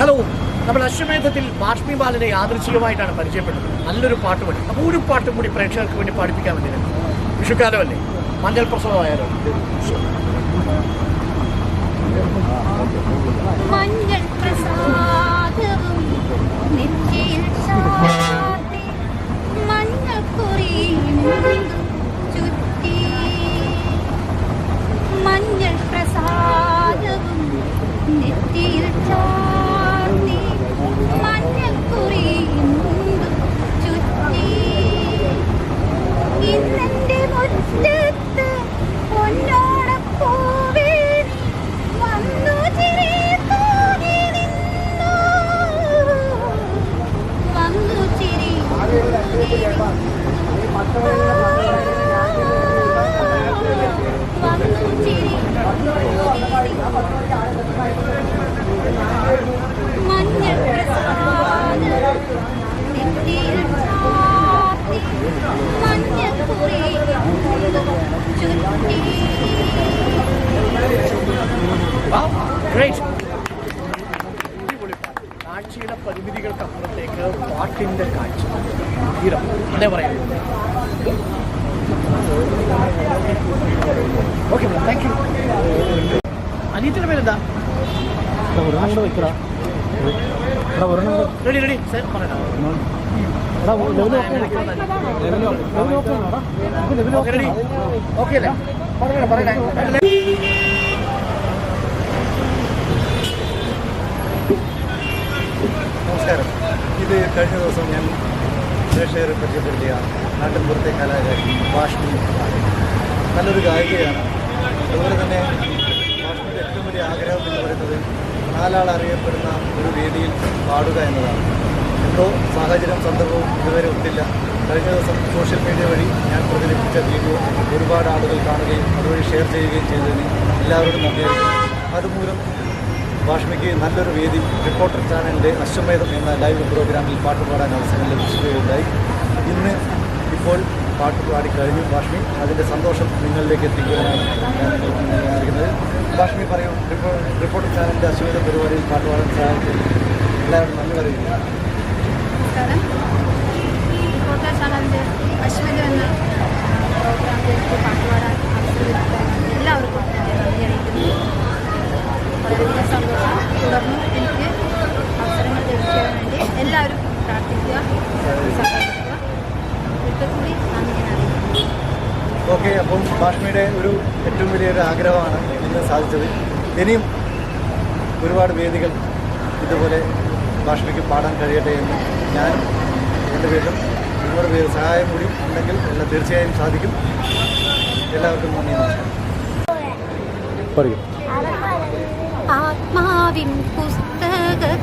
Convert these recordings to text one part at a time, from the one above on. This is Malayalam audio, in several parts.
ഹലോ, നമ്മൾ അശ്വമേധത്തിൽ ബാഷ്മി ബാലനെ യാദൃച്ഛികമായിട്ടാണ് പരിചയപ്പെട്ടത്. നല്ലൊരു പാട്ട് പാടി. അപ്പോൾ ഒരു പാട്ടും കൂടി പ്രേക്ഷകർക്ക് വേണ്ടി പഠിപ്പിക്കാൻ വേണ്ടിയിരുന്നു. വിഷുക്കാലമല്ലേ, മഞ്ഞൾ പ്രസവമായാലോ? മഞ്ഞൾ പ്രസാദവും നെറ്റിയിൽ ചാർത്തി മഞ്ഞൾ കുറിയും ചുറ്റി മഞ്ഞൾ പ്രസാദവും നെറ്റിയിൽ ചാർത്തി മഞ്ഞൾ കുറിയും ചുറ്റി ഇന്നെന്റെ മുറ്റത്ത് പൊന്നോണപ്പൂവേ വന്നു ചിരി തൂകി നിന്നു വന്നു ചിരി വന്നു ചിരി മഞ്ഞൾ പ്രസാദം നെറ്റിയിൽ ചാർത്തി മഞ്ഞൾ കുറി ചുറ്റി. കാഴ്ചയുടെ പരിമിതികൾക്ക് അപ്പുറത്തേക്ക് പാട്ടിന്റെ കാഴ്ച തീരം അതേ പറയാം. Okay, thank you. അനീറ്റിന്റെ പേരെന്താ? റെഡി റെഡി സാർ പറയണം. റെഡി ഓക്കെ അല്ലേ? പറയണേ പറയണേ. നമസ്കാരം. ഇത് കഴിഞ്ഞ ദിവസം ഞാൻ പ്രേക്ഷകരെ പരിചയപ്പെടുത്തിയ നാട്ടിൻപുറത്തെ കലാകാരി ബാഷ്മി. നല്ലൊരു ഗായികയാണ്. അതുപോലെ തന്നെ ബാഷ്മിയുടെ ഏറ്റവും വലിയ ആഗ്രഹം എന്ന് പറയുന്നത് നാലാൾ അറിയപ്പെടുന്ന ഒരു വേദിയിൽ പാടുക എന്നതാണ്. എന്തോ സാഹചര്യം സന്ദർഭവും ഇതുവരെ ഒത്തില്ല. കഴിഞ്ഞ ദിവസം സോഷ്യൽ മീഡിയ വഴി ഞാൻ പ്രചരിപ്പിച്ച വീഡിയോ ഒരുപാട് ആളുകൾ കാണുകയും അതുവഴി ഷെയർ ചെയ്യുകയും ചെയ്തതിന് എല്ലാവരോടും നന്ദിയായിരുന്നു. അതുമൂലം ബാഷ്മിക്ക് നല്ലൊരു വേദി റിപ്പോർട്ടർ ചാനലിൻ്റെ അശ്വമേധം എന്ന ലൈവ് പ്രോഗ്രാമിൽ പാട്ട് പാടാൻ അവസരം ലഭിക്കുകയുണ്ടായി. ഇപ്പോൾ പാട്ട് പാടിക്കഴിഞ്ഞു ബാഷ്മി. അതിൻ്റെ സന്തോഷം നിങ്ങളിലേക്ക് എത്തിക്കുവാനാണ് ഞാൻ നിങ്ങൾക്ക് അറിയിക്കുന്നത്. ബാഷ്മി പറയൂ, റിപ്പോർട്ടർ ചാനലിൻ്റെ അശ്വമേധ പരിപാടിയിൽ പാട്ട് പാടാൻ സാധിക്കും. എല്ലാവരും നന്ദി പറയുന്നു. നമസ്കാരം. റിപ്പോർട്ടർ ചാനലിൻ്റെ അശ്വമേധം എന്ന പ്രോഗ്രാമിലേക്ക് പാട്ട് പാടാൻ അവസരം എല്ലാവർക്കും നന്ദി അറിയിക്കുന്നു. വളരെയധികം സന്തോഷം. തുടർന്നും എനിക്ക് അവസരങ്ങൾ ലഭിക്കാൻ വേണ്ടി എല്ലാവരും പ്രാർത്ഥിക്കുക, സഹായിക്കുക. ഒരിക്കൽ കൂടി നന്ദി ഞാൻ അറിയിക്കുന്നു. ഓക്കെ, അപ്പം ബാഷ്മിയുടെ ഒരു ഏറ്റവും വലിയൊരു ആഗ്രഹമാണ് ഇന്ന് സാധിച്ചത്. ഇനിയും ഒരുപാട് വേദികൾ ഇതുപോലെ ബാഷ്മിക്ക് പാടാൻ കഴിയട്ടെ എന്ന് ഞാനും എൻ്റെ പേരിലും ഒരുപാട് പേര് സഹായം കൂടി ഉണ്ടെങ്കിൽ എല്ലാം തീർച്ചയായും സാധിക്കും. എല്ലാവർക്കും നന്ദി, നമസ്കാരം. ആത്മാവിൻ പുസ്തകത്താളിൽ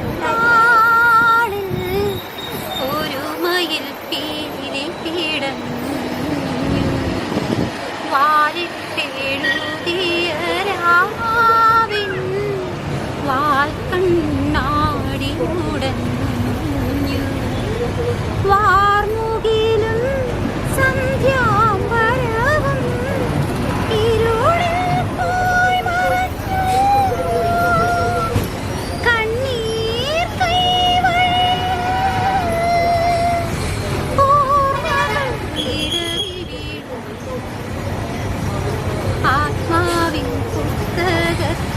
ഒരു മയിൽ പീലി കിടന്നു വാലിട്ടെഴുതിയ രാവിൻ വാൽ കണ്ണാടി ഉടഞ്ഞു വാർമുകിലും സന്ധ്യാംബരവും ഇരുളിൽ പോയി മറഞ്ഞു കണ്ണീർ കൈവഴിയിൽ ഓർമ്മകൾ ഇടറി വീണു ആത്മാവിൻ പുസ്തകത്താളിൽ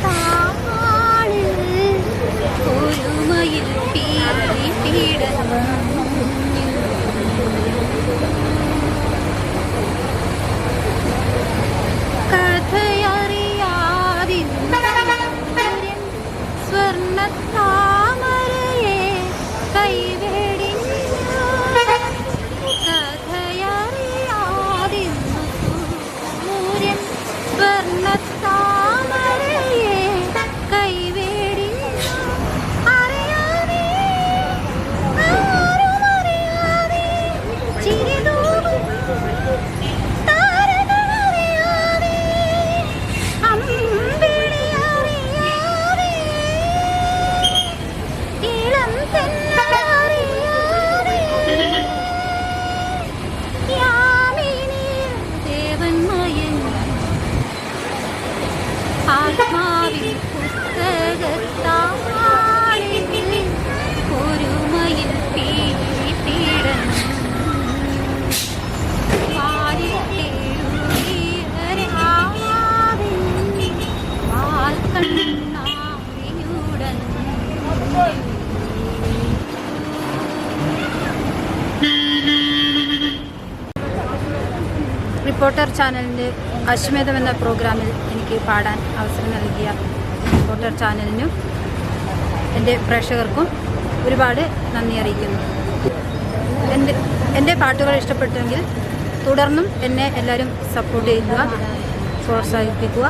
ഒരു മയിൽ പീലി പിടഞ്ഞു സ്വർണ്ണത്താമരയെ കൈവെടിഞ്ഞു കഥയറിയാതിന്നു സൂര്യൻ സ്വർണ്ണത്താമരയെ കൈവെടിഞ്ഞു അറിയാതെ ആരും അറിയാതെ ചിരിതൂകും താരകളറിയാതെ അമ്പിളിയറിയാതെ റിപ്പോർട്ടർ ചാനലിൻ്റെ അശ്വമേധം എന്ന പ്രോഗ്രാമിൽ എനിക്ക് പാടാൻ അവസരം നൽകിയ റിപ്പോർട്ടർ ചാനലിനും എൻ്റെ പ്രേക്ഷകർക്കും ഒരുപാട് നന്ദി അറിയിക്കുന്നു. എൻ്റെ പാട്ടുകൾ ഇഷ്ടപ്പെട്ടെങ്കിൽ തുടർന്നും എന്നെ എല്ലാവരും സപ്പോർട്ട് ചെയ്യുക, പ്രോത്സാഹിപ്പിക്കുക.